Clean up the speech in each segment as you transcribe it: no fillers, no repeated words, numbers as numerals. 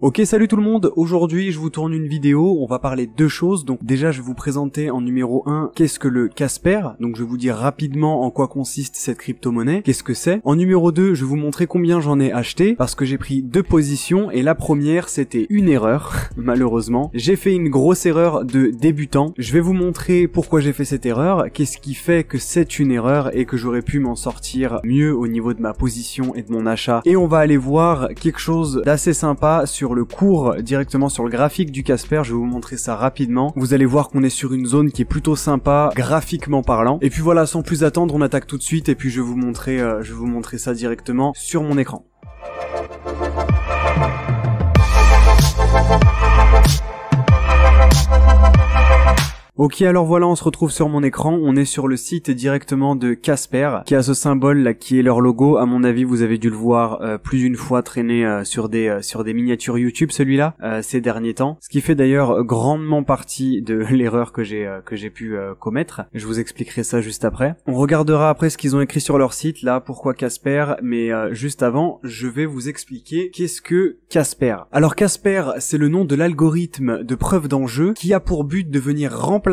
Ok, salut tout le monde, aujourd'hui je vous tourne une vidéo, on va parler de deux choses. Donc déjà je vais vous présenter en numéro 1 qu'est-ce que le Casper, donc je vais vous dire rapidement en quoi consiste cette crypto-monnaie, qu'est-ce que c'est. En numéro 2 je vais vous montrer combien j'en ai acheté, parce que j'ai pris deux positions et la première c'était une erreur, malheureusement. J'ai fait une grosse erreur de débutant, je vais vous montrer pourquoi j'ai fait cette erreur, qu'est-ce qui fait que c'est une erreur et que j'aurais pu m'en sortir mieux au niveau de ma position et de mon achat. Et on va aller voir quelque chose d'assez sympa sur le cours, directement sur le graphique du Casper. Je vais vous montrer ça rapidement. Vous allez voir qu'on est sur une zone qui est plutôt sympa graphiquement parlant. Et puis voilà, sans plus attendre, on attaque tout de suite et puis je vais vous montrer ça directement sur mon écran. Ok, alors voilà, on se retrouve sur mon écran, on est sur le site directement de Casper, qui a ce symbole là, qui est leur logo. À mon avis, vous avez dû le voir plus d'une fois traîner sur des miniatures YouTube, celui-là, ces derniers temps. Ce qui fait d'ailleurs grandement partie de l'erreur que j'ai pu commettre. Je vous expliquerai ça juste après. On regardera après ce qu'ils ont écrit sur leur site, là, pourquoi Casper, mais juste avant, je vais vous expliquer qu'est-ce que Casper. Alors Casper, c'est le nom de l'algorithme de preuve d'enjeu qui a pour but de venir remplacer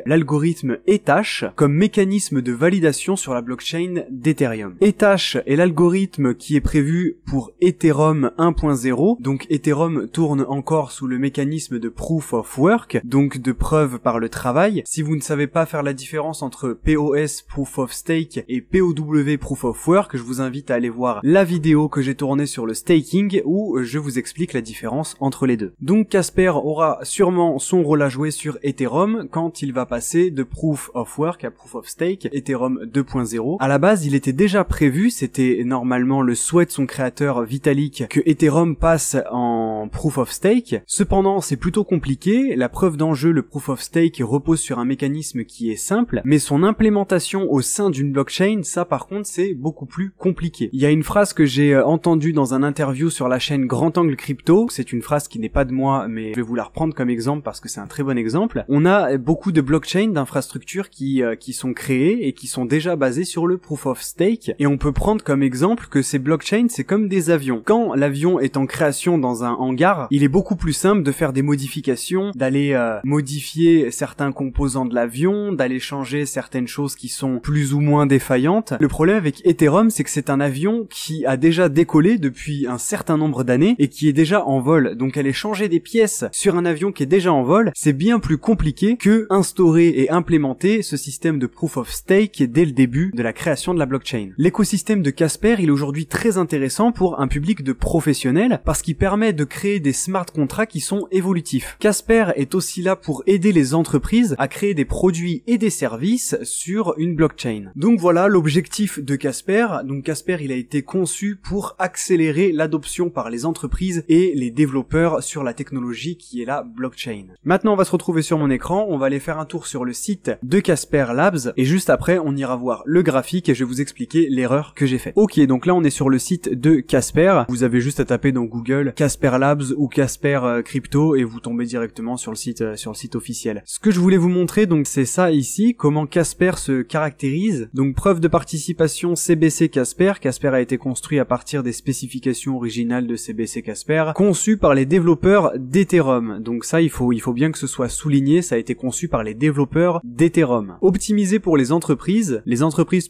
l'algorithme Ethash comme mécanisme de validation sur la blockchain d'Ethereum. Ethash est l'algorithme qui est prévu pour Ethereum 1.0, donc Ethereum tourne encore sous le mécanisme de Proof of Work, donc de preuve par le travail. Si vous ne savez pas faire la différence entre POS Proof of Stake et POW Proof of Work, je vous invite à aller voir la vidéo que j'ai tournée sur le staking où je vous explique la différence entre les deux. Donc Casper aura sûrement son rôle à jouer sur Ethereum quand il va passer de Proof of Work à Proof of Stake, Ethereum 2.0. À la base, il était déjà prévu, c'était normalement le souhait de son créateur Vitalik que Ethereum passe en Proof of Stake. Cependant, c'est plutôt compliqué. La preuve d'enjeu, le Proof of Stake, repose sur un mécanisme qui est simple, mais son implémentation au sein d'une blockchain, ça par contre, c'est beaucoup plus compliqué. Il y a une phrase que j'ai entendue dans un interview sur la chaîne Grand Angle Crypto. C'est une phrase qui n'est pas de moi, mais je vais vous la reprendre comme exemple parce que c'est un très bon exemple. On a beaucoup de blockchains, d'infrastructures qui sont créées et qui sont déjà basées sur le Proof of Stake. Et on peut prendre comme exemple que ces blockchains, c'est comme des avions. Quand l'avion est en création dans un hangar, il est beaucoup plus simple de faire des modifications, d'aller modifier certains composants de l'avion, d'aller changer certaines choses qui sont plus ou moins défaillantes. Le problème avec Ethereum, c'est que c'est un avion qui a déjà décollé depuis un certain nombre d'années et qui est déjà en vol. Donc aller changer des pièces sur un avion qui est déjà en vol, c'est bien plus compliqué que instaurer et implémenter ce système de Proof of Stake dès le début de la création de la blockchain. L'écosystème de Casper, il est aujourd'hui très intéressant pour un public de professionnels parce qu'il permet de créer des smart contracts qui sont évolutifs. Casper est aussi là pour aider les entreprises à créer des produits et des services sur une blockchain. Donc voilà l'objectif de Casper. Donc Casper, il a été conçu pour accélérer l'adoption par les entreprises et les développeurs sur la technologie qui est la blockchain. Maintenant, on va se retrouver sur mon écran, on va aller faire un tour sur le site de Casper Labs et juste après on ira voir le graphique et je vais vous expliquer l'erreur que j'ai faite. Ok, donc là on est sur le site de Casper, vous avez juste à taper dans Google Casper Labs ou Casper Crypto et vous tombez directement sur le site officiel. Ce que je voulais vous montrer, donc c'est ça ici, comment Casper se caractérise. Donc preuve de participation CBC Casper. Casper a été construit à partir des spécifications originales de CBC Casper, conçu par les développeurs d'Ethereum. Donc ça il faut bien que ce soit souligné, ça a été conçu par les développeurs d'Ethereum. Optimisé pour les entreprises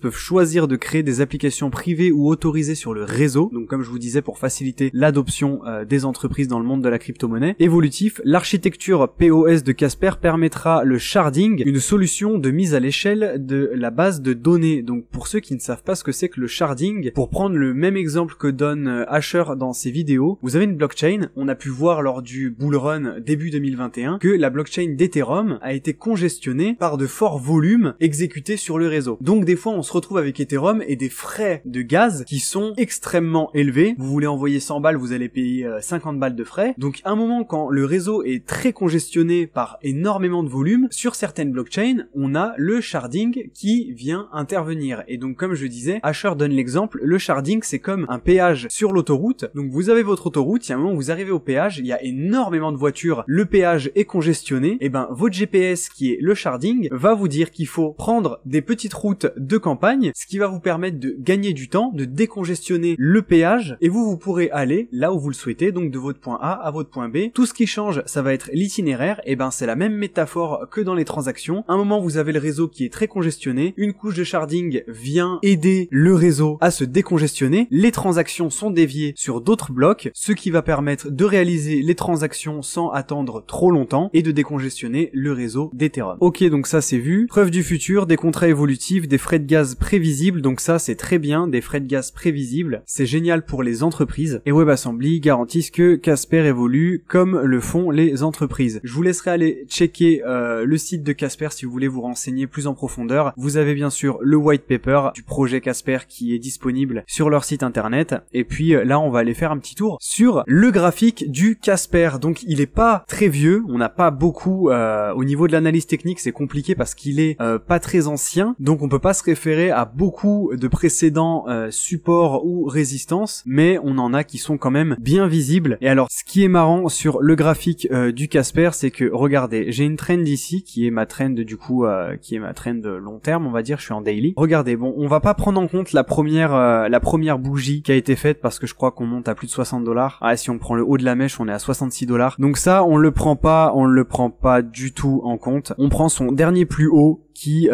peuvent choisir de créer des applications privées ou autorisées sur le réseau, donc comme je vous disais pour faciliter l'adoption des entreprises dans le monde de la crypto-monnaie. Évolutif, l'architecture POS de Casper permettra le sharding, une solution de mise à l'échelle de la base de données. Donc pour ceux qui ne savent pas ce que c'est que le sharding, pour prendre le même exemple que donne Asher dans ses vidéos, vous avez une blockchain, on a pu voir lors du bull run début 2021 que la blockchain d'Ethereum a été congestionnée par de forts volumes exécutés sur le réseau. Donc des fois on se retrouve avec Ethereum et des frais de gaz qui sont extrêmement élevés. Vous voulez envoyer 100 balles, vous allez payer 50 balles de frais. Donc à un moment quand le réseau est très congestionné par énormément de volume, sur certaines blockchains, on a le sharding qui vient intervenir. Et donc comme je disais, Asher donne l'exemple, le sharding c'est comme un péage sur l'autoroute. Donc vous avez votre autoroute, il y a un moment où vous arrivez au péage, il y a énormément de voitures, le péage est congestionné, et ben votre GPS qui est le sharding va vous dire qu'il faut prendre des petites routes de campagne, ce qui va vous permettre de gagner du temps, de décongestionner le péage, et vous pourrez aller là où vous le souhaitez, donc de votre point A à votre point B. Tout ce qui change, ça va être l'itinéraire. Et ben c'est la même métaphore que dans les transactions. À un moment, vous avez le réseau qui est très congestionné. Une couche de sharding vient aider le réseau à se décongestionner. Les transactions sont déviées sur d'autres blocs, ce qui va permettre de réaliser les transactions sans attendre trop longtemps et de décongestionner le réseau d'Ethereum. Ok, donc ça c'est vu. Preuve du futur, des contrats évolutifs, des frais de gaz prévisibles. Donc ça c'est très bien, des frais de gaz prévisibles. C'est génial pour les entreprises. Et WebAssembly garantissent que Casper évolue comme le font les entreprises. Je vous laisserai aller checker le site de Casper si vous voulez vous renseigner plus en profondeur. Vous avez bien sûr le white paper du projet Casper qui est disponible sur leur site internet. Et puis là on va aller faire un petit tour sur le graphique du Casper. Donc il est pas très vieux, on n'a pas beaucoup au niveau de l'analyse technique, c'est compliqué parce qu'il est pas très ancien, donc on peut pas se référer à beaucoup de précédents supports ou résistances, mais on en a qui sont quand même bien visibles. Et alors ce qui est marrant sur le graphique du Casper, c'est que regardez, j'ai une trend ici qui est ma trend du coup qui est ma trend long terme, on va dire, je suis en daily. Regardez, bon, on va pas prendre en compte la première bougie qui a été faite parce que je crois qu'on monte à plus de $60. Ah, si on prend le haut de la mèche, on est à $66. Donc ça, on le prend pas du tout en compte. On prend son dernier plus haut qui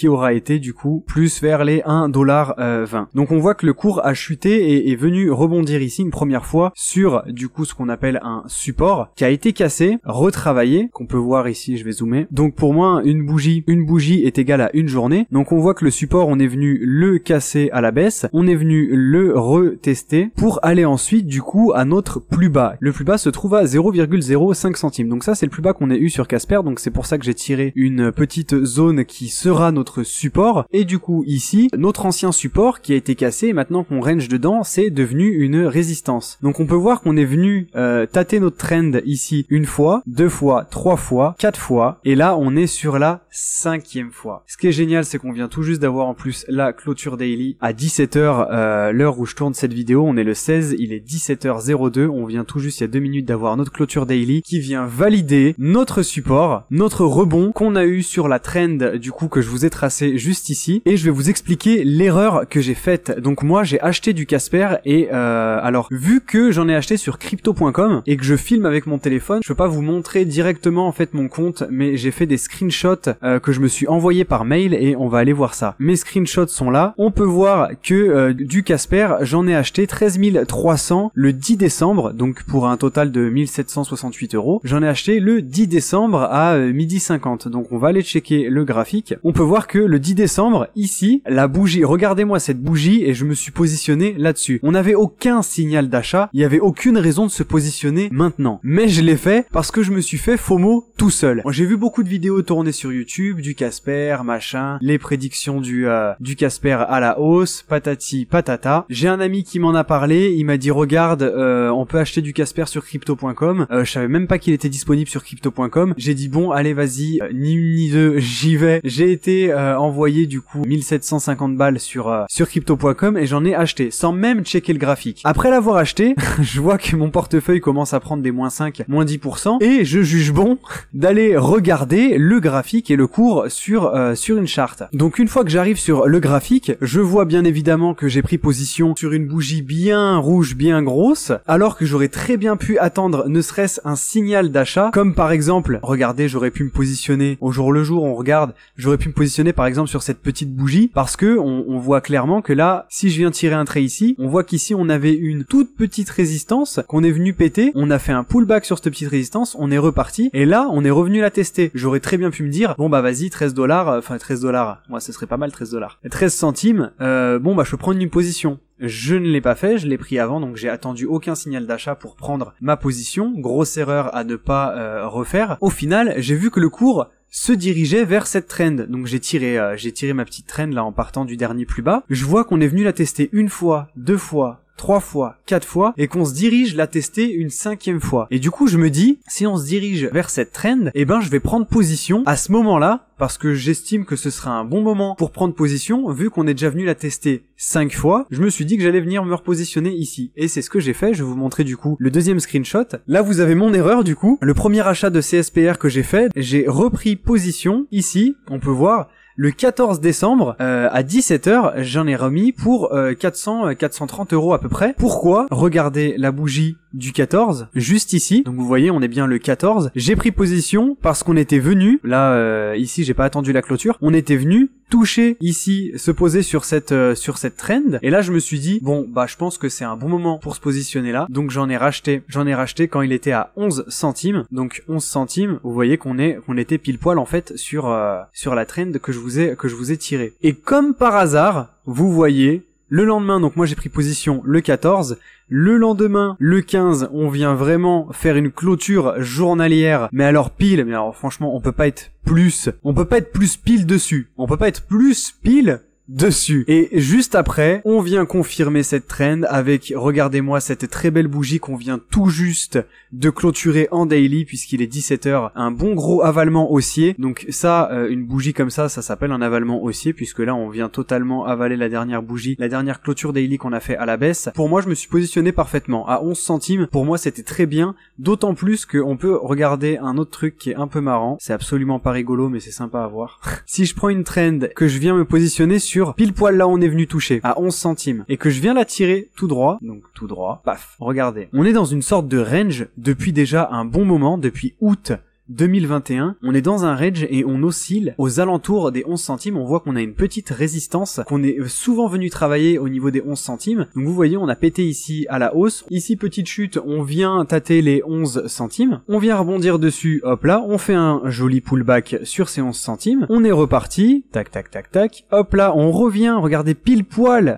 aura été du coup plus vers les $1,20. Donc on voit que le cours a chuté et est venu rebondir ici une première fois sur du coup ce qu'on appelle un support qui a été cassé, retravaillé, qu'on peut voir ici, je vais zoomer. Donc pour moi une bougie est égale à une journée. Donc on voit que le support, on est venu le casser à la baisse, on est venu le retester pour aller ensuite du coup à notre plus bas. Le plus bas se trouve à 0,05 centimes. Donc ça c'est le plus bas qu'on ait eu sur Casper, donc c'est pour ça que j'ai tiré une petite zone qui sera notre support. Et du coup ici, notre ancien support qui a été cassé, maintenant qu'on range dedans, c'est devenu une résistance. Donc on peut voir qu'on est venu tâter notre trend ici une fois, deux fois, trois fois, quatre fois, et là on est sur la 5e fois. Ce qui est génial, c'est qu'on vient tout juste d'avoir en plus la clôture daily à 17h, l'heure où je tourne cette vidéo, on est le 16, il est 17h02, on vient tout juste il y a 2 minutes d'avoir notre clôture daily qui vient valider notre support, notre rebond qu'on a eu sur la trend du coup que je vous ai tracé juste ici, et je vais vous expliquer l'erreur que j'ai faite. Donc moi j'ai acheté du Casper et alors vu que j'en ai acheté sur crypto.com et que je filme avec mon téléphone, je peux pas vous montrer directement en fait mon compte, mais j'ai fait des screenshots que je me suis envoyé par mail et on va aller voir ça. Mes screenshots sont là. On peut voir que du Casper j'en ai acheté 13 300 le 10 décembre, donc pour un total de 1768 €. J'en ai acheté le 10 décembre à 12h50. Donc on va aller checker le graphique. On peut voir que le 10 décembre, ici, la bougie, regardez-moi cette bougie et je me suis positionné là-dessus. On n'avait aucun signal d'achat, il n'y avait aucune raison de se positionner maintenant. Mais je l'ai fait parce que je me suis fait FOMO tout seul. Moi, j'ai vu beaucoup de vidéos tourner sur YouTube, du Casper, machin, les prédictions du Casper à la hausse, patati patata. J'ai un ami qui m'en a parlé, il m'a dit regarde, on peut acheter du Casper sur crypto.com. Je savais même pas qu'il était disponible sur crypto.com. J'ai dit bon, allez vas-y, ni une ni deux, j'y vais. J'ai été envoyé du coup 1750 balles sur crypto.com et j'en ai acheté sans même checker le graphique. Après l'avoir acheté, je vois que mon portefeuille commence à prendre des -5, -10% et je juge bon d'aller regarder le graphique et le cours sur une charte. Donc une fois que j'arrive sur le graphique, je vois bien évidemment que j'ai pris position sur une bougie bien rouge, bien grosse, alors que j'aurais très bien pu attendre ne serait-ce un signal d'achat, comme par exemple, regardez, j'aurais pu me positionner au jour le jour, on regarde, j'aurais pu me positionner par exemple sur cette petite bougie, parce que on voit clairement que là, si je viens tirer un trait ici, on voit qu'ici on avait une toute petite résistance qu'on est venu péter, on a fait un pullback sur cette petite résistance, on est reparti, et là on est revenu la tester. J'aurais très bien pu me dire, bon bah vas-y, $13, enfin $13, moi ce serait pas mal $13. 13 centimes, bon bah je peux prendre une position. Je ne l'ai pas fait, je l'ai pris avant, donc j'ai attendu aucun signal d'achat pour prendre ma position. Grosse erreur à ne pas refaire. Au final, j'ai vu que le cours se dirigeait vers cette trend. Donc j'ai tiré ma petite trend là en partant du dernier plus bas. Je vois qu'on est venu la tester une fois, deux fois, 3 fois, 4 fois, et qu'on se dirige la tester une 5e fois. Et du coup, je me dis, si on se dirige vers cette trend, eh ben, je vais prendre position à ce moment-là, parce que j'estime que ce sera un bon moment pour prendre position, vu qu'on est déjà venu la tester 5 fois, je me suis dit que j'allais venir me repositionner ici. Et c'est ce que j'ai fait, je vais vous montrer du coup le deuxième screenshot. Là, vous avez mon erreur du coup. Le premier achat de CSPR que j'ai fait, j'ai repris position ici, on peut voir, le 14 décembre, à 17h, j'en ai remis pour 430 € à peu près. Pourquoi? Regardez la bougie du 14, juste ici. Donc vous voyez, on est bien le 14. J'ai pris position parce qu'on était venu, là, ici, j'ai pas attendu la clôture, on était venu toucher ici, se poser sur cette trend, et là je me suis dit bon bah je pense que c'est un bon moment pour se positionner là, donc j'en ai racheté quand il était à 11 centimes, donc 11 centimes, vous voyez qu'on était pile poil en fait sur la trend que je vous ai tiré. Et comme par hasard, vous voyez, le lendemain, donc moi j'ai pris position le 14, le lendemain, le 15, on vient vraiment faire une clôture journalière, mais alors franchement, on peut pas être plus pile dessus. Et juste après, on vient confirmer cette trend avec, regardez-moi cette très belle bougie qu'on vient tout juste de clôturer en daily puisqu'il est 17h, un bon gros avalement haussier. Donc ça, une bougie comme ça s'appelle un avalement haussier puisque là on vient totalement avaler la dernière bougie, la dernière clôture daily qu'on a fait à la baisse. Pour moi, je me suis positionné parfaitement à 11 centimes. Pour moi, c'était très bien, d'autant plus qu'on peut regarder un autre truc qui est un peu marrant. C'est absolument pas rigolo, mais c'est sympa à voir. Si je prends une trend que je viens me positionner sur pile poil là on est venu toucher à 11 centimes et que je viens la tirer tout droit, donc tout droit, paf, regardez. On est dans une sorte de range depuis déjà un bon moment, depuis août 2021, on est dans un range et on oscille aux alentours des 11 centimes, on voit qu'on a une petite résistance, qu'on est souvent venu travailler au niveau des 11 centimes, donc vous voyez on a pété ici à la hausse, ici petite chute, on vient tâter les 11 centimes, on vient rebondir dessus, hop là, on fait un joli pullback sur ces 11 centimes, on est reparti, tac tac tac tac, hop là, on revient, regardez pile poil,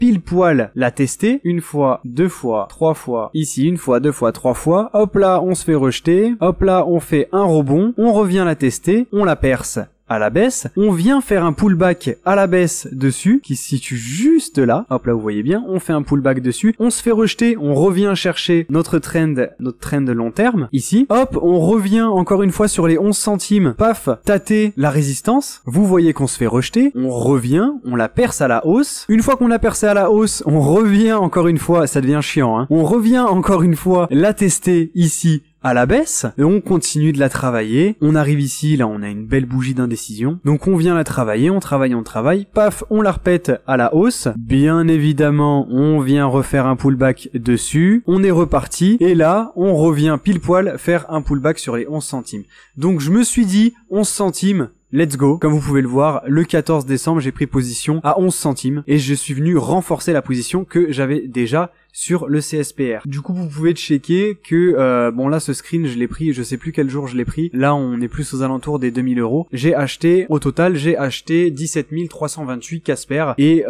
la tester, une fois, deux fois, trois fois, ici une fois, deux fois, trois fois, hop là, on se fait rejeter, hop là, on fait un rebond, on revient la tester, on la perce à la baisse, on vient faire un pullback à la baisse dessus, qui se situe juste là, hop là vous voyez bien, on fait un pullback dessus, on se fait rejeter, on revient chercher notre trend long terme, ici, hop, on revient encore une fois sur les 11 centimes, paf, tâter la résistance, vous voyez qu'on se fait rejeter, on revient, on la perce à la hausse, une fois qu'on l'a percé à la hausse, on revient encore une fois, ça devient chiant, hein, on revient encore une fois la tester ici, à la baisse, et on continue de la travailler, on arrive ici, là on a une belle bougie d'indécision, donc on vient la travailler, on travaille, paf, on la repète à la hausse, bien évidemment on vient refaire un pullback dessus, on est reparti, et là on revient pile poil faire un pullback sur les 11 centimes. Donc je me suis dit 11 centimes, let's go. Comme vous pouvez le voir, le 14 décembre, j'ai pris position à 11 centimes et je suis venu renforcer la position que j'avais déjà sur le CSPR. Du coup, vous pouvez checker que, bon là, ce screen, je l'ai pris, je sais plus quel jour je l'ai pris. Là, on est plus aux alentours des 2000 €. Au total, j'ai acheté 17 328 Casper. Et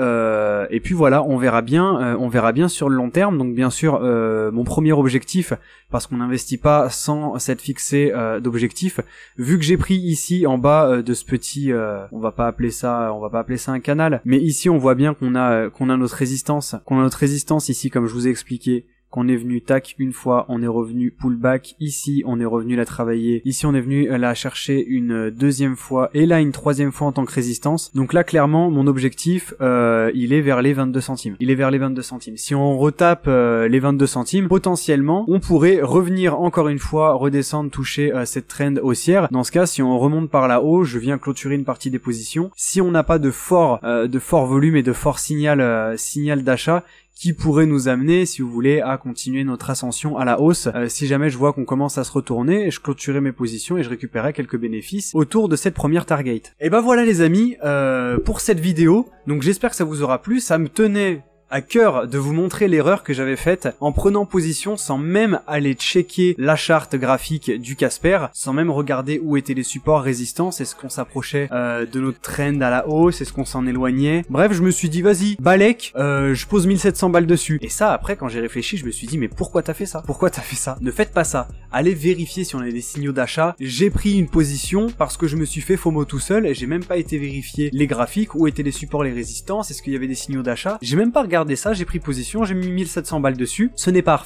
puis voilà, on verra bien sur le long terme. Donc bien sûr, mon premier objectif, parce qu'on n'investit pas sans s'être fixé d'objectif, vu que j'ai pris ici en bas de ce petit, on va pas appeler ça un canal, mais ici on voit bien qu'on a notre résistance, ici comme je vous ai expliqué, qu'on est venu tac une fois, on est revenu pullback, ici on est revenu la travailler, ici on est venu la chercher une deuxième fois et là une troisième fois en tant que résistance. Donc là clairement mon objectif il est vers les 22 centimes. Si on retape les 22 centimes, potentiellement on pourrait revenir encore une fois, redescendre, toucher cette trend haussière. Dans ce cas, si on remonte par là-haut, je viens clôturer une partie des positions. Si on n'a pas de fort volume et de fort signal d'achat, qui pourrait nous amener, si vous voulez, à continuer notre ascension à la hausse. Si jamais je vois qu'on commence à se retourner, je clôturerai mes positions et je récupérerai quelques bénéfices autour de cette première target. Et ben voilà les amis, pour cette vidéo. Donc j'espère que ça vous aura plu. Ça me tenait à cœur de vous montrer l'erreur que j'avais faite en prenant position sans même aller checker la charte graphique du Casper, sans même regarder où étaient les supports, résistances, est-ce qu'on s'approchait de notre trend à la hausse, est-ce qu'on s'en éloignait. Bref, je me suis dit vas-y, balèque, je pose 1700 balles dessus. Et ça, après, quand j'ai réfléchi, je me suis dit mais pourquoi t'as fait ça? Ne faites pas ça. Allez vérifier si on a des signaux d'achat. J'ai pris une position parce que je me suis fait FOMO tout seul et j'ai même pas été vérifier les graphiques, où étaient les supports, les résistances, est-ce qu'il y avait des signaux d'achat. J'ai même pas regardé ça, j'ai pris position, j'ai mis 1700 balles dessus. Ce n'est pas à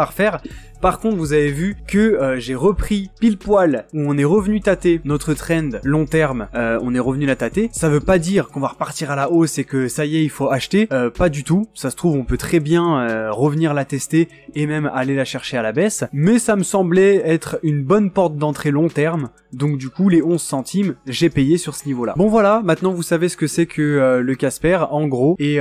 refaire. Par contre, vous avez vu que j'ai repris pile poil où on est revenu tâter notre trend long terme, on est revenu la tâter. Ça veut pas dire qu'on va repartir à la hausse et que ça y est, il faut acheter. Pas du tout. Ça se trouve, on peut très bien revenir la tester et même aller la chercher à la baisse. Mais ça me semblait être une bonne porte d'entrée long terme Donc du coup les 11 centimes j'ai payé sur ce niveau là. Bon voilà, maintenant vous savez ce que c'est que le Casper en gros, et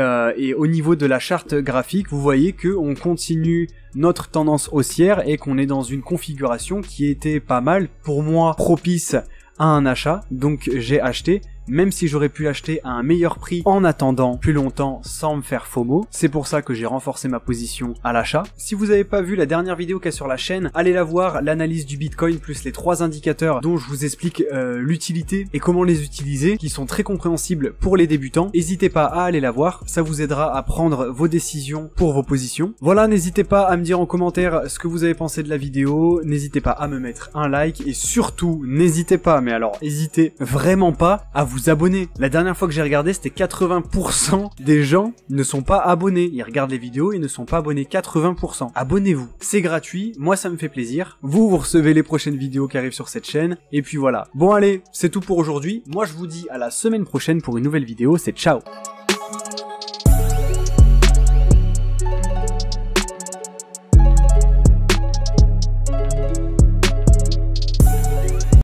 au niveau de la charte graphique vous voyez que on continue notre tendance haussière et qu'on est dans une configuration qui était pas mal, pour moi propice à un achat, donc j'ai acheté, même si j'aurais pu l'acheter à un meilleur prix en attendant plus longtemps sans me faire FOMO. C'est pour ça que j'ai renforcé ma position à l'achat. Si vous n'avez pas vu la dernière vidéo qu'il y a sur la chaîne, allez la voir, l'analyse du Bitcoin plus les 3 indicateurs dont je vous explique l'utilité et comment les utiliser, qui sont très compréhensibles pour les débutants. N'hésitez pas à aller la voir, ça vous aidera à prendre vos décisions pour vos positions. Voilà, n'hésitez pas à me dire en commentaire ce que vous avez pensé de la vidéo, n'hésitez pas à me mettre un like et surtout n'hésitez pas, mais alors hésitez vraiment pas à vous abonner. La dernière fois que j'ai regardé, c'était 80% des gens ne sont pas abonnés. Ils regardent les vidéos et ne sont pas abonnés. 80%. Abonnez-vous. C'est gratuit. Moi, ça me fait plaisir. Vous recevez les prochaines vidéos qui arrivent sur cette chaîne. Et puis voilà. Bon, allez, c'est tout pour aujourd'hui. Moi, je vous dis à la semaine prochaine pour une nouvelle vidéo. C'est ciao!